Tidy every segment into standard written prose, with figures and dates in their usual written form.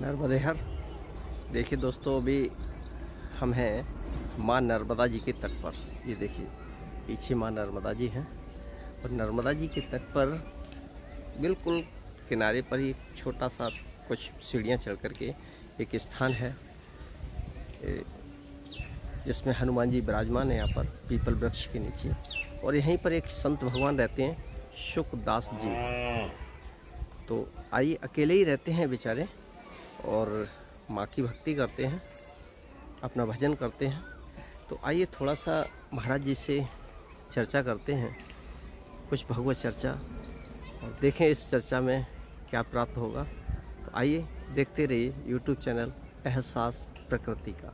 नर्मदे हर। देखिए दोस्तों, अभी हम हैं माँ नर्मदा जी के तट पर। ये देखिए पीछे माँ नर्मदा जी हैं और नर्मदा जी के तट पर बिल्कुल किनारे पर ही छोटा सा कुछ सीढ़ियाँ चढ़ कर के एक स्थान है जिसमें हनुमान जी विराजमान है यहाँ पर पीपल वृक्ष के नीचे। और यहीं पर एक संत भगवान रहते हैं, सुखदास जी। तो आइए, अकेले ही रहते हैं बेचारे और माँ की भक्ति करते हैं, अपना भजन करते हैं। तो आइए थोड़ा सा महाराज जी से चर्चा करते हैं, कुछ भगवत चर्चा, और देखें इस चर्चा में क्या प्राप्त होगा। तो आइए देखते रहिए यूट्यूब चैनल एहसास प्रकृति का।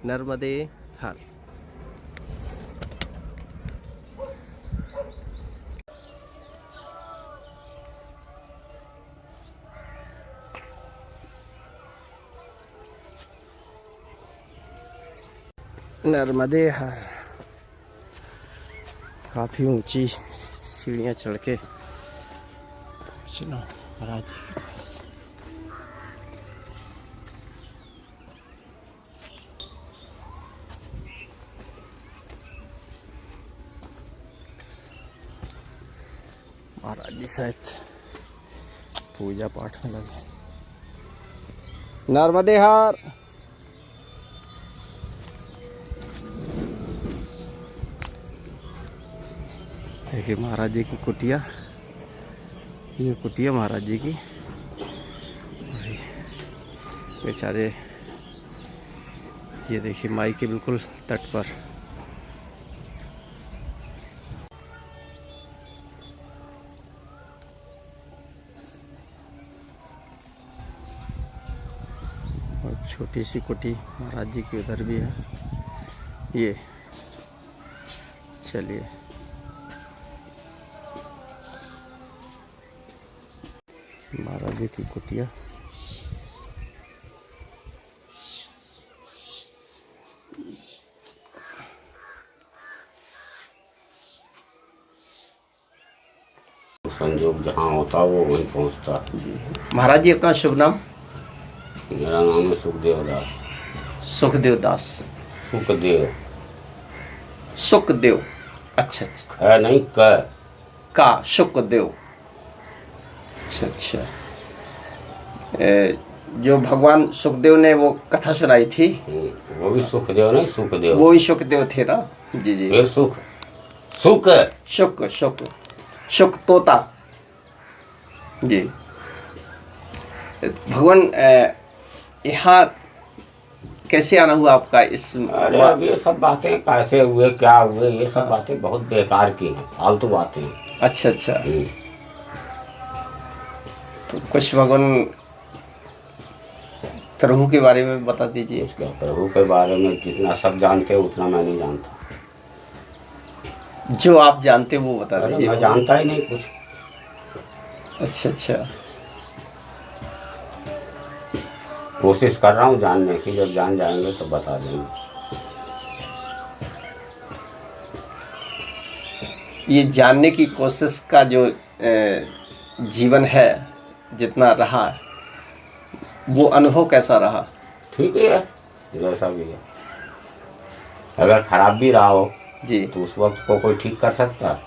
नर्मदे हर। नर्मदे हर। काफ़ी ऊंची सीढ़ियाँ चढ़ के चलो महाराज जी के पास। महाराज जी शायद पूजा पाठ में लगे। नर्मदे हर। देखिए महाराज जी की कुटिया, ये कुटिया महाराज जी की। बेचारे ये देखिए माई के बिल्कुल तट पर। और छोटी सी कुटी महाराज जी की उधर भी है। ये चलिए महाराज जी की कुटिया। संजोग जहाँ होता वो वहीं पहुँचता। जी महाराज जी, अपना शुभ नाम? मेरा नाम है सुखदेव दास। सुखदेव दास। सुखदेव। सुखदेव। अच्छा अच्छा। है नहीं का सुखदेव। अच्छा अच्छा। जो भगवान सुखदेव ने वो कथा सुनाई थी, वो भी सुखदेव नहीं, सुखदेव। वो भी सुखदेव थे ना? जी जी। फिर सुख सुख शुक शुक शुक तोता। जी भगवान, यहाँ कैसे आना हुआ आपका इस? अरे अब ये सब बातें कैसे हुए, क्या हुए, ये सब बातें बहुत बेकार की हैं, फालतू बातें हैं। अच्छा अच्छा। तो कुछ भगवान प्रभु के बारे में बता दीजिए। उसका प्रभु के बारे में जितना सब जानते हैं उतना मैं नहीं जानता। जो आप जानते वो बता दीजिए। मैं जानता ही नहीं कुछ। अच्छा अच्छा। कोशिश कर रहा हूँ जानने की, जब जान जाएंगे तो बता देंगे। ये जानने की कोशिश का जो जीवन है, जितना रहा, वो अनुभव कैसा रहा? ठीक ही है, जैसा भी है। अगर खराब भी रहा हो जी तो उस वक्त को कोई ठीक कर सकता?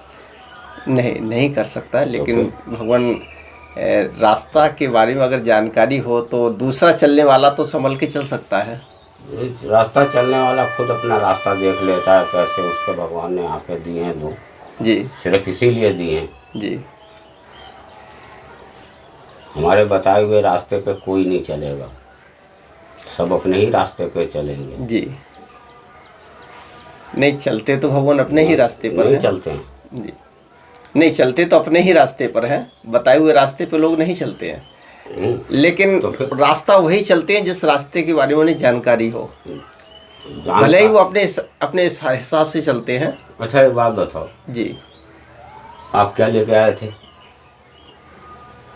नहीं कर सकता। लेकिन भगवान, रास्ता के बारे में अगर जानकारी हो तो दूसरा चलने वाला तो संभल के चल सकता है। रास्ता चलने वाला खुद अपना रास्ता देख लेता है, कैसे उसके भगवान ने आके दिए हैं दो। जी सिर्फ इसीलिए दिए हैं। जी। हमारे बताए हुए रास्ते पे कोई नहीं चलेगा, सब अपने ही रास्ते पे चलेंगे। जी नहीं चलते तो भगवान अपने ही रास्ते पर नहीं हैं। चलते हैं। जी नहीं चलते तो अपने ही रास्ते पर हैं। बताए हुए रास्ते पे लोग नहीं चलते हैं, लेकिन तो फिर रास्ता वही चलते हैं जिस रास्ते के बारे में उन्हें जानकारी हो। भले ही वो अपने हिसाब से चलते हैं। अच्छा एक बात बताओ जी। आप क्या लेके आए थे?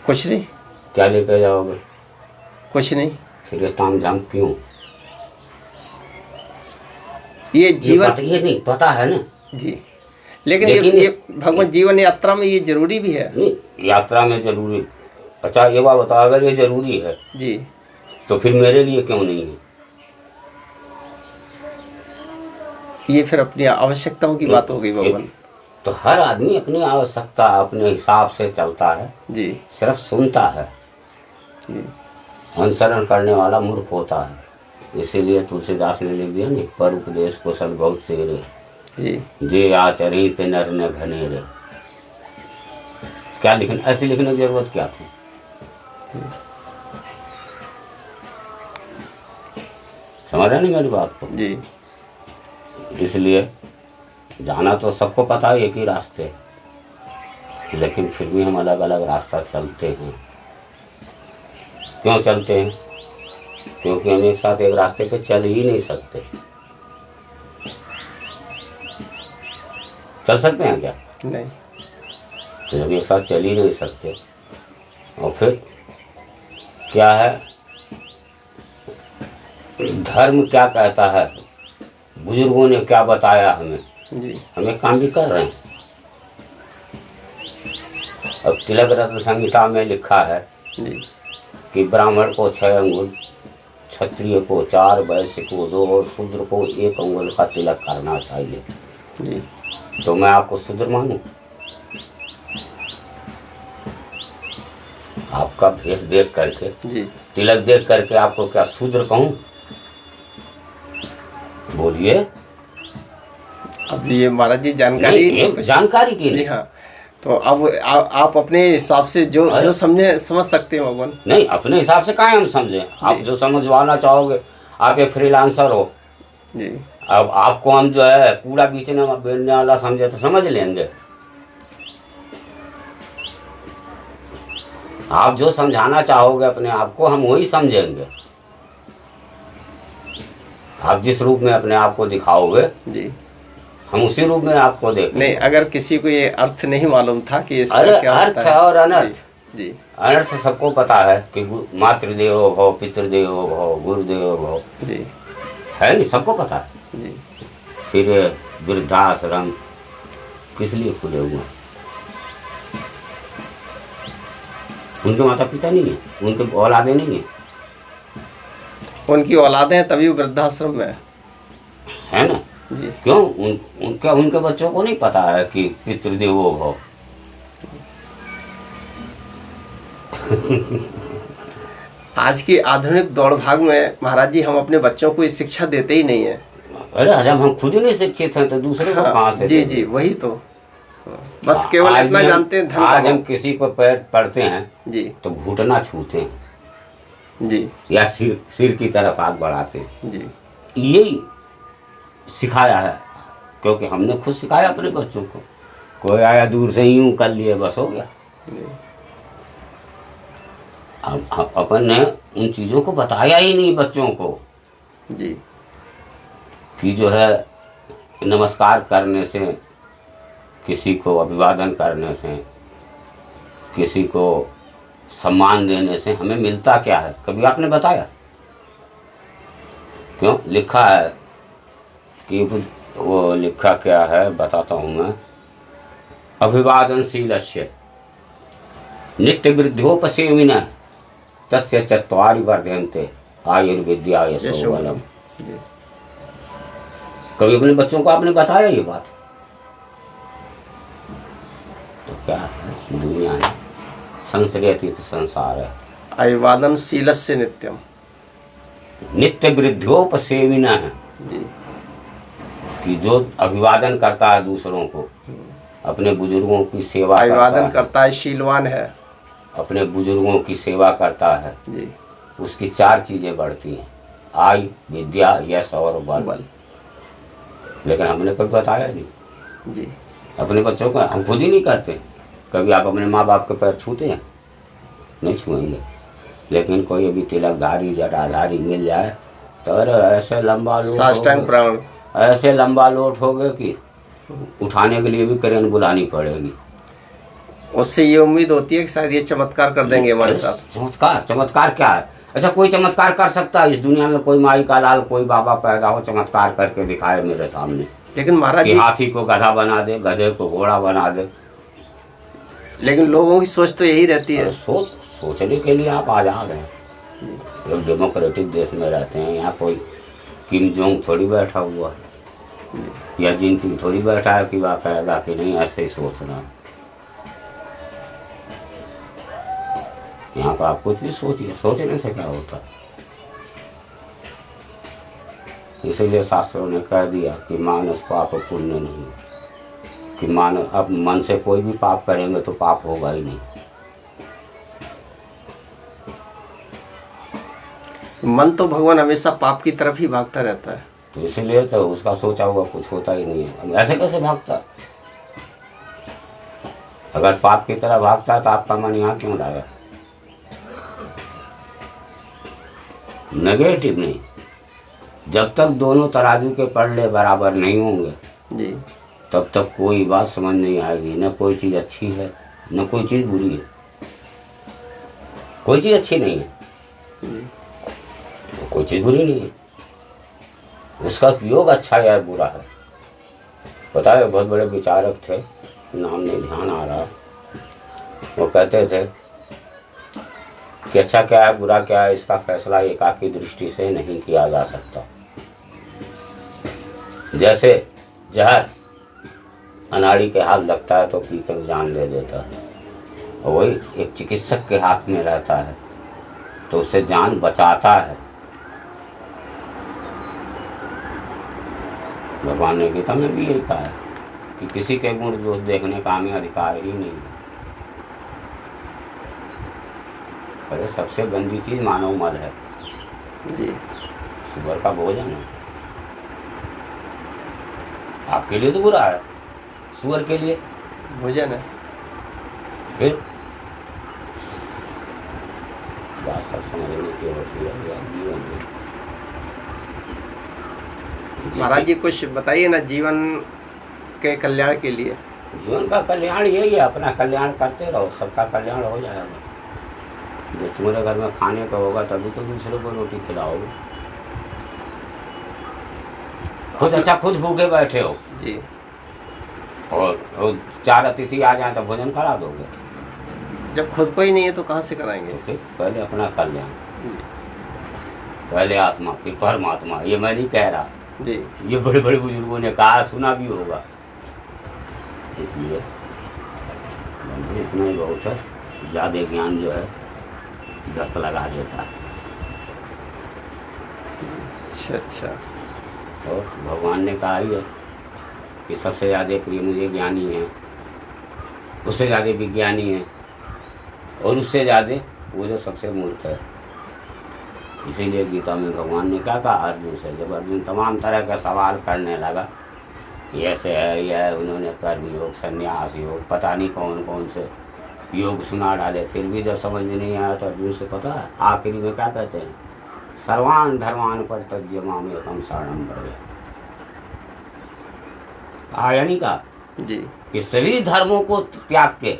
कुछ नहीं। क्या लेके जाओगे? कुछ नहीं। फिर ये ताम झाम क्यों? ये जीवन, ये नहीं पता है ना जी। लेकिन ये भगवान जीवन यात्रा में ये जरूरी भी है। नहीं, यात्रा में जरूरी। अच्छा ये बात बताओ, अगर ये जरूरी है जी तो फिर मेरे लिए क्यों नहीं है? ये फिर अपनी आवश्यकताओं की बात हो गई भगवान। तो हर आदमी अपनी आवश्यकता अपने हिसाब से चलता है, जी सिर्फ सुनता है। जी अनुसरण करने वाला मूर्ख होता है। इसीलिए तुलसीदास ने लिख दिया नहीं, पर उपदेश कुशल बहुत तेरे, जी जे आचरी ते नर न घनेरे। क्या लिखने, ऐसे लिखने की जरूरत क्या थी? समझ रहे नहीं मेरी बात को? जी इसलिए जाना तो सबको पता है एक ही रास्ते है, लेकिन फिर भी हम अलग अलग रास्ता चलते हैं। क्यों चलते हैं? क्योंकि हम एक साथ एक रास्ते पे चल ही नहीं सकते। चल सकते हैं क्या? नहीं। तो जब एक साथ चल ही नहीं सकते, और फिर क्या है, धर्म क्या कहता है, बुजुर्गों ने क्या बताया हमें, जी हम एक काम भी कर रहे हैं। अब तिलक रत्न संहिता में लिखा है जी कि ब्राह्मण को 6 अंगुल, क्षत्रिय को 4, वैश्य को 2 और शूद्र को 1 अंगुल का तिलक करना चाहिए। जी तो मैं आपको शूद्र मानूं? आपका भेष देख करके, जी तिलक देख करके आपको क्या शूद्र कहूं? बोलिए। अब ये महाराज जी जानकारी ये जानकारी की जी नहीं। हाँ। तो अब आप अपने हिसाब से जो समझ सकते हैं भगवान। नहीं, अपने हिसाब से काहे हम समझें? आप जो समझवाना चाहोगे, आप एक फ्रीलांसर हो। जी अब आपको हम जो है कूड़ा बेचने वाला समझे तो समझ लेंगे। आप जो समझाना चाहोगे अपने आप को, हम वही समझेंगे। आप जिस रूप में अपने आप को दिखाओगे, जी हम उसी रूप में आपको देखेंगे। नहीं, अगर किसी को ये अर्थ नहीं मालूम था कि इसका अरे क्या अर्थ होता है। और अनर्थ, जी अनर्थ सबको पता है कि मातृदेवो भव, पितृदेवो भव, गुरुदेवो भव, जी है नहीं, सबको पता है। जी फिर वृद्धाश्रम किस लिए खुले हुए हैं? उनके माता पिता नहीं है, उनके औलादे नहीं है, उनकी औलादें हैं तभी वो वृद्धाश्रम में है ना? जी क्यों? उनके बच्चों को नहीं पता है कि पितृदेवो भव। आज की आधुनिक दौड़ भाग में महाराज जी हम अपने बच्चों को ये शिक्षा देते ही नहीं है। अरे जब हम खुद ही नहीं शिक्षित हैं तो दूसरे को कहाँ से जी देंगे? जी वही तो। बस केवल आज इतना भी हम- जानते हैं धन आज कमाओ। हम किसी को पैर पड़ते हैं जी तो घुटना छूते हैं जी या सिर की तरफ हाथ बढ़ाते हैं। जी यही सिखाया है, क्योंकि हमने खुद सिखाया अपने बच्चों को। कोई आया दूर से यूं कर लिए, बस हो गया। अब अपन ने उन चीज़ों को बताया ही नहीं बच्चों को जी कि जो है नमस्कार करने से, किसी को अभिवादन करने से, किसी को सम्मान देने से हमें मिलता क्या है, कभी आपने बताया? क्यों? लिखा है कि वो लिखा क्या है बताता हूँ मैं। अभिवादनशीलस्य नित्य वृद्ध्योपसेविनः तस्य चत्वारि वर्धन्ते आयुर्विद्या यशो बलम्। कभी अपने बच्चों को आपने बताया ये बात? तो क्या है दुनिया है, संसर्यतीत संसार है। अभिवादनशीलस्य नित्यम। नित्य वृद्ध्योपसेविनः है जी कि जो अभिवादन करता है दूसरों को, अपने बुजुर्गों की सेवा अभिवादन करता है, शीलवान है। अपने बुजुर्गों की सेवा करता है, जी उसकी 4 चीज़ें बढ़ती हैं, आयु, विद्या, यश और बल। लेकिन हमने कभी बताया नहीं जी अपने बच्चों को। हम खुद ही नहीं करते। कभी आप अपने माँ बाप के पैर छूते हैं? नहीं छुएंगे। लेकिन कोई अभी तिलकधारी जटाधारी मिल जाए तो अरे ऐसे लंबा लोट साष्टांग प्रणाम। ऐसे लंबा लोट हो गए कि उठाने के लिए भी क्रेन बुलानी पड़ेगी। उससे ये उम्मीद होती है कि शायद ये चमत्कार कर देंगे हमारे साथ। चमत्कार? चमत्कार क्या है? अच्छा, कोई चमत्कार कर सकता है इस दुनिया में? कोई माई का लाल, कोई बाबा पैदा हो, चमत्कार करके दिखाए मेरे सामने लेकिन महाराज कि जी, हाथी को गधा बना दे, गधे को घोड़ा बना दे। लेकिन लोगों की सोच तो यही रहती है। सोचने के लिए आप आजाद हैं। लोग डेमोक्रेटिक देश में रहते हैं। यहाँ कोई किम जोंग थोड़ी बैठा हुआ है या जिनपिंग थोड़ी बैठा है कि वह कहेगा कि नहीं ऐसे ही सोचना। यहाँ तो आप कुछ भी सोचिए, सोचने से क्या होता। इसीलिए शास्त्रों ने कह दिया कि मानस पाप पुण्य नहीं, कि मानस अब मन से कोई भी पाप करेंगे तो पाप होगा ही नहीं। मन तो भगवान हमेशा पाप की तरफ ही भागता रहता है। तो इसीलिए तो उसका सोचा हुआ कुछ होता ही नहीं है। ऐसे कैसे भागता? अगर पाप की तरह भागता है तो आपका मन यहाँ क्यों लाया? नेगेटिव नहीं। जब तक दोनों तराजू के पल्ले बराबर नहीं होंगे जी, तब तक कोई बात समझ नहीं आएगी। न कोई चीज़ अच्छी है न कोई चीज़ बुरी है। कोई चीज़ अच्छी नहीं है, कोई चीज़ बुरी नहीं है। उसका उपयोग अच्छा या बुरा है। पता है, बहुत बड़े विचारक थे, नाम नहीं ध्यान आ रहा। वो कहते थे कि अच्छा क्या है बुरा क्या है इसका फैसला एकाकी दृष्टि से नहीं किया जा सकता। जैसे जहर अनाड़ी के हाथ लगता है तो पीकर जान ले देता है, और वही एक चिकित्सक के हाथ में रहता है तो उससे जान बचाता है। भगवान ने गीता में भी यही कहा है कि किसी के गुण दोष देखने का हमें अधिकार ही नहीं है। अरे सबसे गंदी चीज मानव मल है जी, सुअर का भोजन है। आपके लिए तो बुरा है, सुअर के लिए भोजन है। फिर बात सब समझने की होती है या जीवन में। महाराज जी कुछ बताइए ना जीवन के कल्याण के लिए। जीवन का कल्याण यही है, अपना कल्याण करते रहो, सबका कल्याण हो जाएगा। जो तुम्हारे घर में खाने का होगा तभी तो दूसरे को रोटी खिलाओगे। खुद अच्छा खुद भूखे बैठे हो जी, और 4 अतिथि आ जाए तो भोजन करा दोगे। जब खुद को ही नहीं है तो कहाँ से कराएंगे। तो फिर पहले अपना कल्याण, जी, पहले आत्मा फिर परमात्मा। ये मैं नहीं कह रहा, जी, ये बड़े बड़े बुजुर्गों ने कहा, सुना भी होगा। इसलिए इतना ही बहुत है। ज़्यादा ज्ञान जो है दस्त लगा देता है। अच्छा। और भगवान ने कहा ही है कि सबसे ज़्यादा प्रिय मुझे ज्ञानी है, उससे ज़्यादा विज्ञानी है, और उससे ज़्यादा वो जो सबसे मूर्ख है। इसीलिए गीता में भगवान ने क्या कहा अर्जुन से, जब अर्जुन तमाम तरह का सवाल करने लगा, ऐसे है यह है, उन्होंने कर्म योग संन्यास योग पता नहीं कौन कौन से योग सुना डाले, फिर भी जब समझ में नहीं आया तो अर्जुन से पता है आखिरी में क्या कहते हैं, सर्वान धर्मान परित्यज्य माम एकम शरणं व्रज। आया नहीं कहा जी, कि सभी धर्मों को त्याग के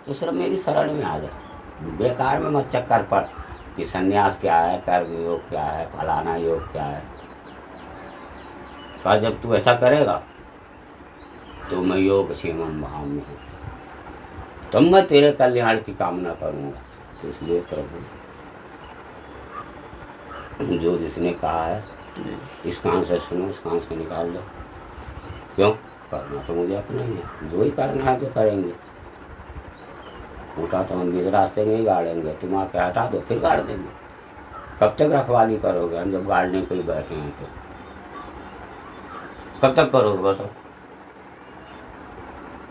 तो सिर्फ मेरी शरण में आ जाए। बेकार में मत चक्कर पड़ कि संन्यास क्या है, कर्म योग क्या है, फलाना योग क्या है। पर जब तू ऐसा करेगा तो मैं योग क्षेमम भाम्य हूँ, तब मैं तेरे कल्याण की कामना करूँगा। तो इसलिए प्रभु जो जिसने कहा है इस कान से सुनो, इस कान से निकाल दो। क्यों? करना तो मुझे अपना ही है, जो ही करना है तो करेंगे। उठा तो हम बीच रास्ते में ही गाड़ेंगे, तुम आके हटा दो फिर गाड़ देंगे। कब तक रखवाली करोगे? हम जब गाड़ने पे ही बैठे हैं तो कब तक करोगे बताओ?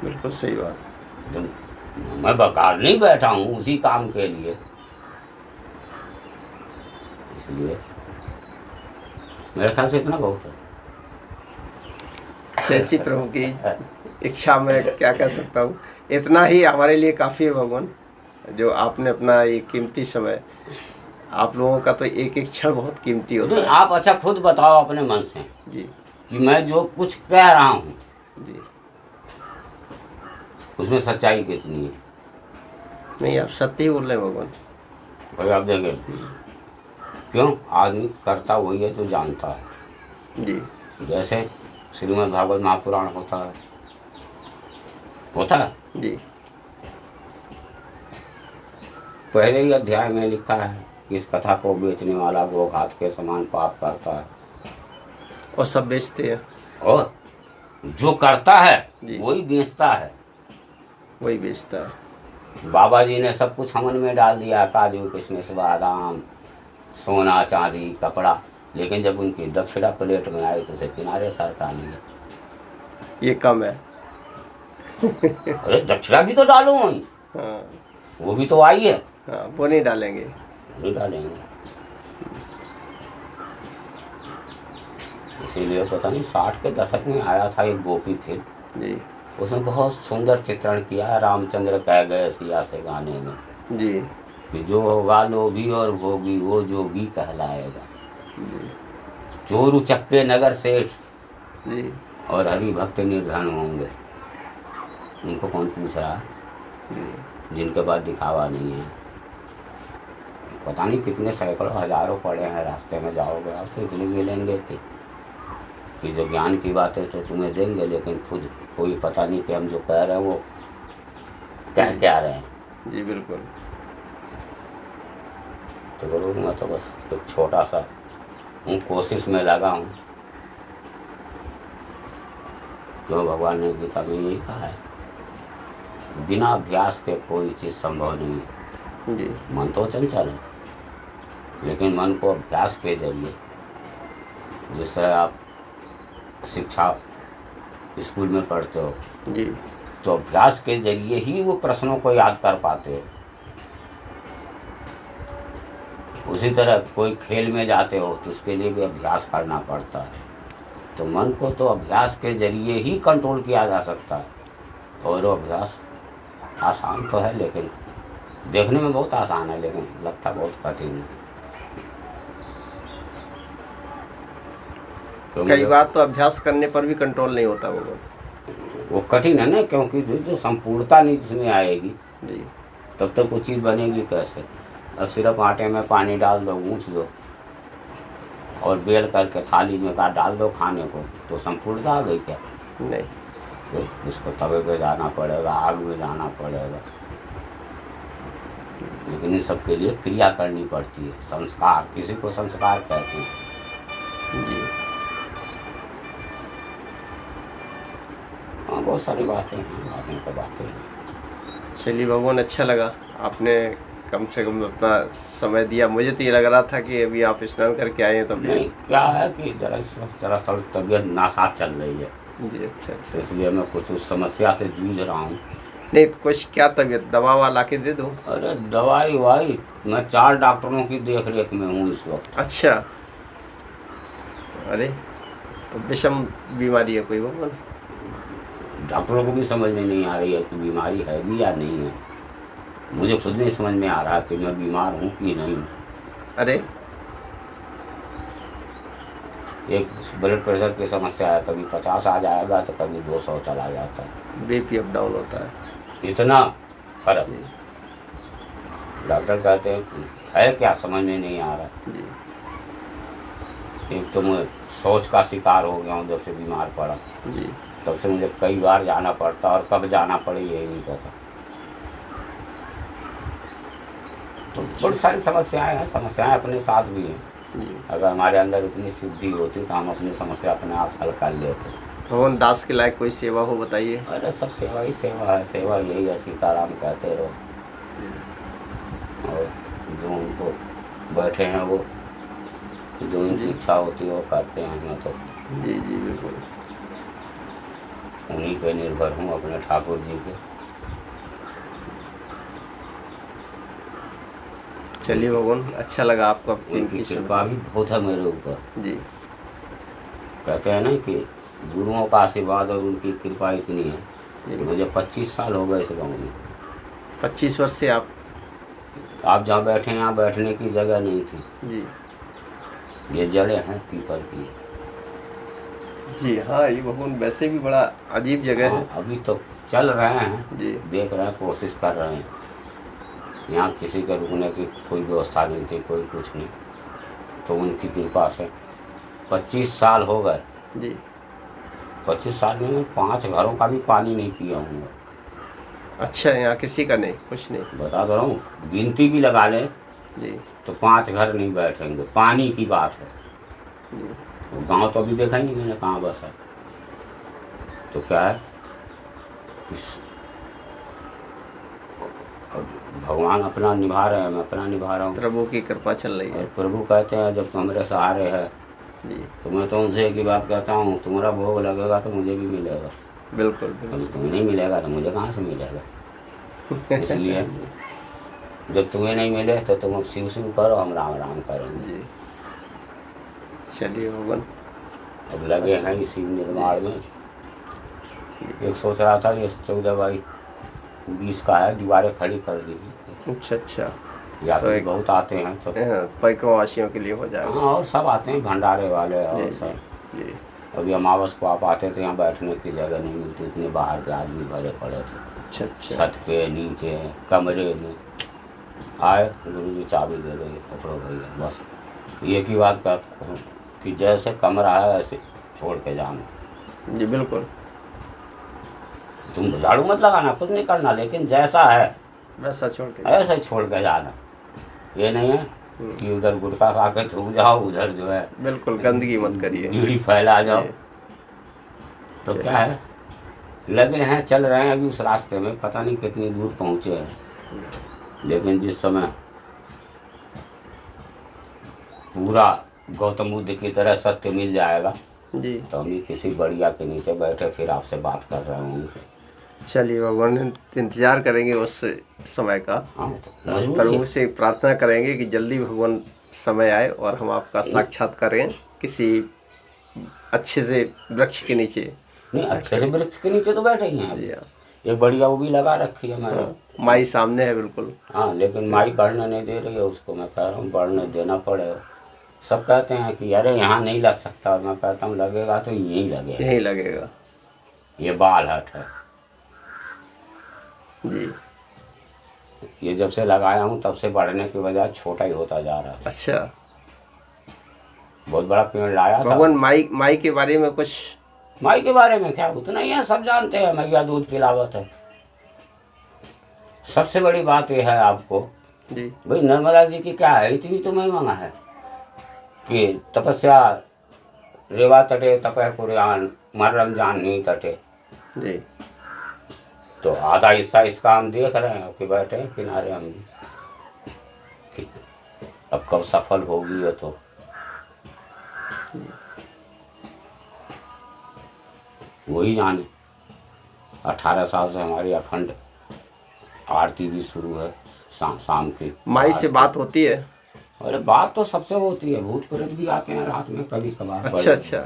बिल्कुल सही बात। जब मैं बगाड़ नहीं बैठा हूँ उसी काम के लिए, इसलिए मेरे ख्याल से इतना बहुत है। जैसी प्रभु की इच्छा में क्या कह सकता हूँ, इतना ही हमारे लिए काफ़ी है भगवान। जो आपने अपना ये कीमती समय, आप लोगों का तो एक एक क्षण बहुत कीमती होता है। आप अच्छा खुद बताओ अपने मन से जी, कि मैं जो कुछ कह रहा हूँ जी, उसमें सच्चाई कितनी है? नहीं आप सत्य ही बोल रहे हैं भगवान। भाई आप देंगे क्यों? आदमी करता वही है जो जानता है। जी, जैसे श्रीमद् भागवत महापुराण होता है जी, पहले ही अध्याय में लिखा है इस कथा को बेचने वाला गोघात के समान पाप करता है। और सब बेचते हैं, और जो करता है जी। वही बेचता है। वही बेचता है। बाबा जी ने सब कुछ हमन में डाल दिया, काजू किशमिश बादाम सोना चांदी कपड़ा, लेकिन जब उनकी दक्षिणा प्लेट में आई तो उसे किनारे सरका लिया। ये कम है। अरे दक्षिणा भी तो डालो वहीं, हाँ वो भी तो आई है। हाँ, वो नहीं डालेंगे। नहीं डालेंगे। इसीलिए पता नहीं 60 के दशक में आया था एक गोपी फिल्म, जी उसमें बहुत सुंदर चित्रण किया है रामचंद्र कह गए सिया से गाने में जी कि जो होगा लोभी और भोगी वो जोगी कहलाएगा। जी चोर उचक्के नगर सेठ जी और हरि भक्त निर्धन होंगे, उनको कौन पूछ रहा है? जी। जिनके पास दिखावा नहीं है। पता नहीं कितने सैकड़ों हजारों पड़े हैं, रास्ते में जाओगे आप तो इसलिए मिलेंगे कि जो ज्ञान की बात है तो तुम्हें देंगे, लेकिन खुद कोई पता नहीं कि हम जो कह रहे हैं वो कह क्या रहे हैं। जी बिल्कुल। तो बोलो मैं तो बस एक छोटा सा हूँ, कोशिश में लगा हूँ। क्यों भगवान ने गीता में यही कहा है, बिना अभ्यास के कोई चीज़ संभव नहीं है। जी मन तो चंचल है, लेकिन मन को अभ्यास के जरिए, जिस तरह आप शिक्षा स्कूल में पढ़ते हो जी तो अभ्यास के जरिए ही वो प्रश्नों को याद कर पाते हो। उसी तरह कोई खेल में जाते हो तो उसके लिए भी अभ्यास करना पड़ता है। तो मन को तो अभ्यास के जरिए ही कंट्रोल किया जा सकता है। और वो अभ्यास आसान तो है, लेकिन देखने में बहुत आसान है, लेकिन लगता बहुत कठिन है। तो कई बार तो अभ्यास करने पर भी कंट्रोल नहीं होता वो कठिन है ना, क्योंकि जो संपूर्णता नहीं जिसमें आएगी जी तब तक वो चीज़ बनेगी कैसे। अब सिर्फ आटे में पानी डाल दो, गूँथ दो और बेल करके थाली में का डाल दो खाने को, तो संपूर्णता आ गई क्या? नहीं। तो उसको तवे पे जाना पड़ेगा, आग में जाना पड़ेगा, लेकिन इन सब के लिए क्रिया करनी पड़ती है। संस्कार, किसी को संस्कार कहते हैं। जी हाँ, बहुत सारी बातें हैं, बातें तो बातें हैं। चलिए भगवान, अच्छा लगा आपने कम से कम अपना समय दिया। मुझे तो ये लग रहा था कि अभी आप स्नान करके आए हैं, तब नहीं, क्या है कि जरा सा तबीयत नासाज चल रही है। जी अच्छा अच्छा। तो इसलिए मैं कुछ उस समस्या से जूझ रहा हूँ। नहीं कुछ क्या तबीयत, दवा ववा ला के दे दो। अरे दवाई वाई, मैं 4 डॉक्टरों की देख रेख में हूँ इस वक्त। अच्छा, अरे तो विषम बीमारी है कोई भगवान? डॉक्टरों को भी समझ में नहीं आ रही है कि बीमारी है भी या नहीं है। मुझे खुद नहीं समझ में आ रहा कि मैं बीमार हूँ कि नहीं हूँ। अरे एक ब्लड प्रेशर की समस्या है, कभी 50 आ जाएगा तो कभी 200 चला जाता है। बीपी अप डाउन होता है। इतना फर्क। जी डॉक्टर कहते हैं कि है क्या, समझ में नहीं आ रहा। जी एक तो मैं सोच का शिकार हो गया हूँ जब से बीमार पड़ा, जी तब से मुझे कई बार जाना पड़ता, और कब जाना पड़े यही नहीं पता। तो बड़ी सारी समस्याएं हैं, समस्याएं अपने साथ भी हैं। जी। अगर हमारे अंदर इतनी सिद्धि होती तो हम अपनी समस्या अपने आप हल कर लेते। भगवान दास के लायक कोई सेवा हो बताइए। अरे सब सेवा ही सेवा है, सेवा यही है, सीताराम कहते रहो। और जो उनको बैठे हैं वो जो उनकी इच्छा होती है वो करते हैं। मैं तो जी जी बिल्कुल। उन्हीं पे निर्भर हूँ, अपने ठाकुर जी पे। चलिए भगवान, अच्छा लगा आपका उनकी कीमती कृपा भी बहुत है मेरे ऊपर। जी कहते हैं ना कि गुरुओं का आशीर्वाद और उनकी कृपा इतनी है जी। कि मुझे 25 साल हो गए इस गाँव में। 25 वर्ष से आप जहाँ बैठे हैं यहाँ बैठने की जगह नहीं थी। जी ये जड़ें हैं पीपल की। जी हाँ, ये भगवान वैसे भी बड़ा अजीब जगह है। अभी तो चल रहे हैं जी देख रहे हैं, कोशिश कर रहे हैं। यहाँ किसी के रुकने की कोई व्यवस्था नहीं थी, कोई कुछ नहीं। तो उनकी कृपा से 25 साल हो गए। जी 25 साल में मैं 5 घरों का भी पानी नहीं पिया हूँ। अच्छा, यहाँ किसी का नहीं, कुछ नहीं। बता दे रहा हूँ, गिनती भी लगा ले जी तो 5 घर नहीं बैठेंगे। पानी की बात है, गांव तो अभी देखा ही नहीं मैंने कहाँ बसा। तो क्या है, भगवान अपना निभा रहे हैं, मैं अपना निभा रहा हूँ। प्रभु की कृपा चल रही है। प्रभु कहते हैं जब तुम मेरे सहारे है जी तो मैं तो उनसे एक ही बात कहता हूँ, तुम्हारा भोग लगेगा तो मुझे भी मिलेगा, बिल्कुल बिल्कुल। और तुम्हें नहीं मिलेगा तो मुझे कहाँ से मिलेगा। इसलिए जब तुम्हें नहीं मिले तो तुम अब शिव शिव करो, हम राम राम करेंगे। जी चलिए भगवान। अब लगे हैं इसी निर्माण में। एक सोच रहा था ये 14/20 का है, दीवारें खड़ी कर दी। अच्छा अच्छा, यात्री तो एक- बहुत आते हैं तो परिक्रमावासियों के लिए हो जाएगा। हाँ, और सब आते हैं भंडारे वाले जी और जी सब। जी। अभी अमावस को आप आते थे, यहाँ बैठने की जगह नहीं मिलती, इतने बाहर के आदमी भरे पड़े थे, अच्छा अच्छा। छत पे, नीचे, कमरे में। आए गुरु जी चाबी दे दो, पकड़ो भैया, बस एक ही बात कहता हूँ कि जैसे कमरा है ऐसे छोड़ के जाना। जी बिल्कुल। तुम झाड़ू मत लगाना, कुछ नहीं करना, लेकिन जैसा है वैसा छोड़ के ऐसे छोड़ के जाना। ये नहीं है कि उधर गुटखा खा के थूक जाओ, उधर जो है बिल्कुल गंदगी मत करिए। बीड़ी फैला जाओ। जी। तो चलिए। क्या है, लगे हैं, चल रहे हैं अभी उस रास्ते में, पता नहीं कितनी दूर पहुँचे हैं। लेकिन जिस समय पूरा गौतम बुद्ध की तरह सत्य मिल जाएगा जी तो हम भी किसी बढ़िया के नीचे बैठे फिर आपसे बात कर रहे होंगे। चलिए भगवान, इंतजार करेंगे उस समय का। हाँ, मजबूरी प्रभु है। से प्रार्थना करेंगे कि जल्दी भगवान समय आए और हम आपका साक्षात्कार करें किसी अच्छे से वृक्ष के नीचे। नहीं, अच्छे से वृक्ष के नीचे तो बैठे ही हैं जी अभी। हाँ। एक बढ़िया वो भी लगा रखी है मैंने। माई सामने है बिल्कुल। हाँ, लेकिन माई बढ़ने नहीं दे रही है उसको। मैं कह रहा हूँ बढ़ने देना पड़ेगा। सब कहते हैं कि अरे यहाँ नहीं लग सकता, मैं कहता हूँ लगेगा तो यहीं लगेगा। यहीं लगेगा। ये बाल हट है, जी ये जब से लगाया हूँ तब से बढ़ने की बजाय छोटा ही होता जा रहा है। अच्छा। बहुत बड़ा पेड़ लाया था। भगवान माई माई के बारे में कुछ। माई के बारे में क्या, उतना ही है, सब जानते हैं मैया दूध पिलावत है। सबसे बड़ी बात यह है आपको, जी भाई नर्मदा जी की क्या है, इतनी तो महिमा है कि तपस्या रेवा तटे तपह कुर्यान मरम जानवी तटे। जी तो आधा हिस्सा इसका हम देख रहे हैं कि बैठे हैं किनारे हम कि अब कब सफल होगी ये तो। वही जाने। 18 साल से हमारी अखंड आरती भी शुरू है शाम की। माई से बात होती है। अरे बात तो सबसे होती है, भूत प्रेत भी आते हैं रात में कभी कभार। अच्छा अच्छा।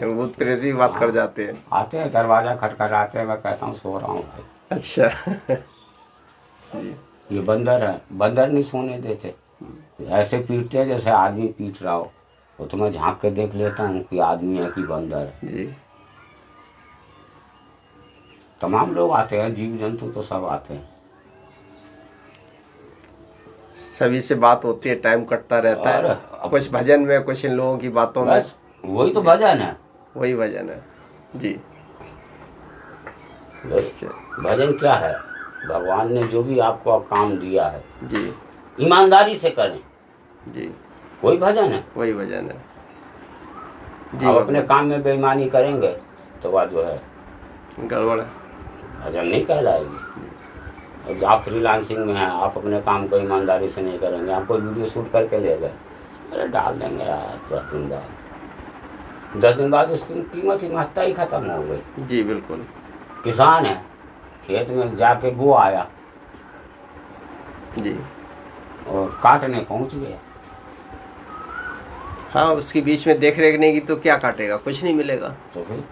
भूत प्रेत भी बात कर जाते हैं। आते हैं, दरवाजा खटखटाते हैं, मैं कहता हूँ सो रहा हूँ भाई। अच्छा। ये बंदर है, बंदर नहीं सोने देते, ऐसे पीटते हैं जैसे आदमी पीट रहा हो। वो तो मैं झांक के देख लेता हूँ कि आदमी है कि बंदर है। जी तमाम लोग आते हैं, जीव जंतु तो सब आते हैं। सभी से बात होती है, टाइम कटता रहता है। और कुछ भजन में, कुछ इन लोगों की बातों में। बस वही तो भजन है। वही भजन है। जी भजन क्या है, भगवान ने जो भी आपको अब काम दिया है जी ईमानदारी से करें, जी वही भजन है। वही भजन है। जी आप भगवान। अपने काम में बेईमानी करेंगे तो वह जो है गड़बड़ है। भजन नहीं कहलाएगी। और आप फ्रीलांसिंग में हैं, आप अपने काम को ईमानदारी से नहीं करेंगे, आप कोई वीडियो शूट करके ले गए, अरे डाल देंगे यार 10 दिन बाद, 10 दिन बाद उसकी कीमत ही महत्ता ही खत्म हो गई। जी बिल्कुल। किसान है, खेत में जाके वो आया जी और काटने पहुंच गया, हाँ, उसके बीच में देख रेख नहीं की तो क्या काटेगा, कुछ नहीं मिलेगा। तो फिर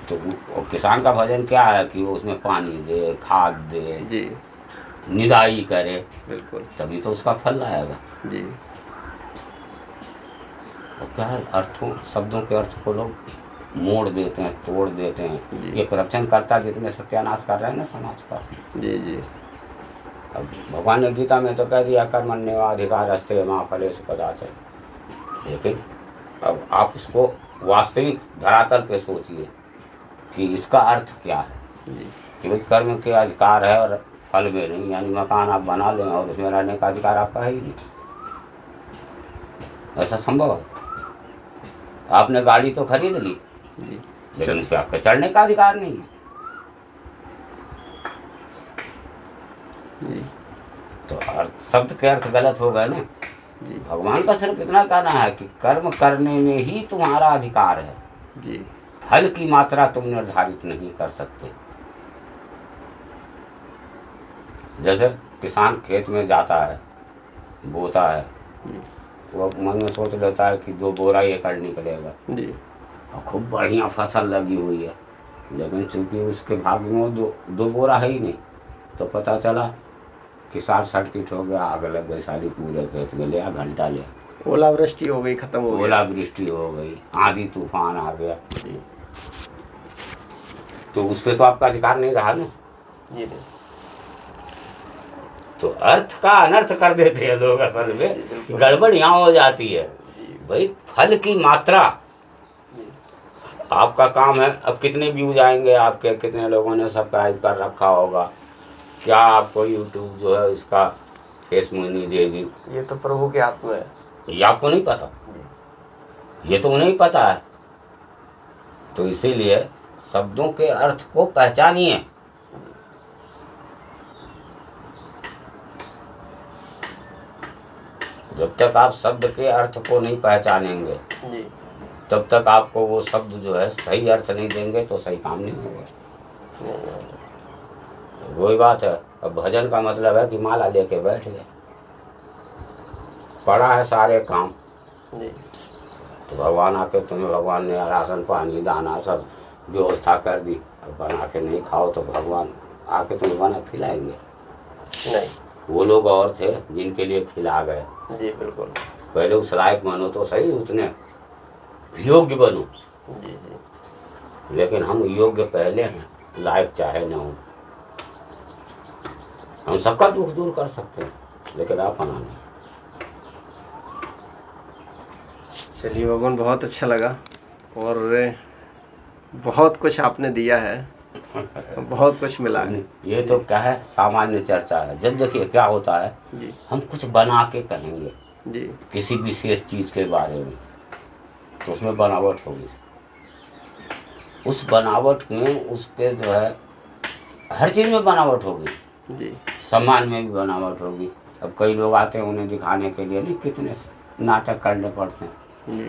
तो वो किसान का भजन क्या है कि वो उसमें पानी दे, खाद दे, जी निदाई करे, बिल्कुल। तभी तो उसका फल आएगा। जी और क्या है, अर्थों शब्दों के अर्थ को लोग मोड़ देते हैं, तोड़ देते हैं। जी। ये करप्शन करता जितने सत्यानाश कर रहे हैं ना समाज का। जी जी अब भगवान ने गीता में तो कह दिया कर्मण्येवाधिकार अस्ते माँ फलेषु कदाचन, लेकिन अब आप उसको वास्तविक धरातल पे सोचिए कि इसका अर्थ क्या है जी कि भाई कर्म के अधिकार है और फल में नहीं, यानी मकान आप बना लें और उसमें रहने का अधिकार आपका है ही नहीं। ऐसा संभव है? आपने गाड़ी तो खरीद ली, जी लेकिन उस पर आपका चढ़ने का अधिकार नहीं है। जी तो अर्थ, शब्द के अर्थ गलत हो गए ना। जी भगवान का सिर्फ इतना कहना है कि कर्म करने में ही तुम्हारा अधिकार है, जी फल की मात्रा तुम निर्धारित नहीं कर सकते। जैसे किसान खेत में जाता है, बोता है, जी वो मन में सोच लेता है कि 2 बोरा एकड़ निकलेगा जी और खूब बढ़िया फसल लगी हुई है, लेकिन चूंकि उसके भाग्य में दो बोरा है ही नहीं, तो पता चला कि शॉर्ट सर्किट हो गया, आग लग गई सारी पूरे खेत में, लिया घंटा लिया, ओलावृष्टि हो गई, खत्म हो गया। ओलावृष्टि हो गई, आंधी तूफान आ गया, जी तो उस पर तो आपका अधिकार नहीं रहा ना। जी नहीं। तो अर्थ का अनर्थ कर देते हैं लोग, असल में गड़बड़ यहाँ हो जाती है। भाई फल की मात्रा आपका काम है। अब कितने व्यूज आएंगे आपके, कितने लोगों ने सब्सक्राइब कर रखा होगा, क्या आपको यूट्यूब जो है इसका फेस नहीं देगी, ये तो प्रभु के हाथ में है। ये आपको नहीं पता, ये तो उन्हें ही पता है। तो इसीलिए शब्दों के अर्थ को पहचानिए। जब तक आप शब्द के अर्थ को नहीं पहचानेंगे, जी तब तक आपको वो शब्द जो है सही अर्थ नहीं देंगे तो सही काम नहीं होगा। वही बात है। अब भजन का मतलब है कि माला लेके बैठ गए, पड़ा है सारे काम, जी तो भगवान आके तुम्हें, भगवान ने राशन पानी दाना सब व्यवस्था कर दी, अब बना के नहीं खाओ तो भगवान आके तुम्हें बना खिलाएंगे? नहीं। वो लोग और थे जिनके लिए खिला गए। जी बिल्कुल। पहले उस लायक बनो तो सही, उतने योग्य बनो। जी जी लेकिन हम योग्य पहले हैं, लायक चाहे न हो। हम सबका दुख दूर कर सकते हैं, लेकिन अपना नहीं। चलिए भगवान, बहुत अच्छा लगा और बहुत कुछ आपने दिया है, बहुत कुछ मिला है। ये तो क्या है, सामान्य चर्चा है। जब देखिए क्या होता है, जी हम कुछ बना के कहेंगे जी किसी विशेष चीज़ के बारे में, तो उसमें बनावट होगी। उस बनावट में उसके जो है हर चीज़ में बनावट होगी। जी सम्मान में भी बनावट होगी। अब कई लोग आते हैं, उन्हें दिखाने के लिए नहीं कितने नाटक करने पड़ते हैं। जी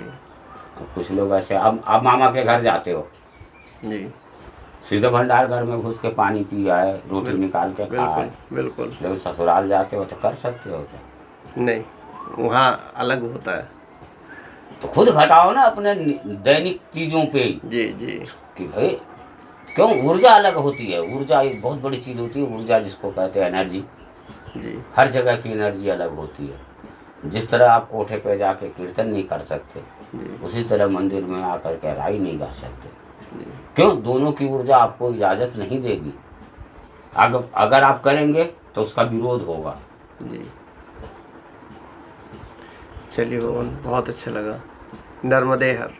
अब कुछ लोग ऐसे, अब आप मामा के घर जाते हो, जी सीधे भंडार घर में घुस के पानी पिया है, रोटी निकाल के खा है। बिल्कुल बिल्कुल। लेकिन ससुराल जाते हो तो कर सकते हो क्या? नहीं, वहाँ अलग होता है। तो खुद घटाओ ना अपने दैनिक चीज़ों पे जी जी कि भाई क्यों, ऊर्जा अलग होती है। ऊर्जा एक बहुत बड़ी चीज़ होती है। ऊर्जा जिसको कहते हैं एनर्जी, जी हर जगह की एनर्जी अलग होती है। जिस तरह आप कोठे पे जाके कीर्तन नहीं कर सकते, उसी तरह मंदिर में आकर के राई नहीं गा सकते। क्यों? दोनों की ऊर्जा आपको इजाज़त नहीं देगी। अगर आप करेंगे तो उसका विरोध होगा। जी। चलिए भगवान, बहुत अच्छा लगा। नर्मदे हर।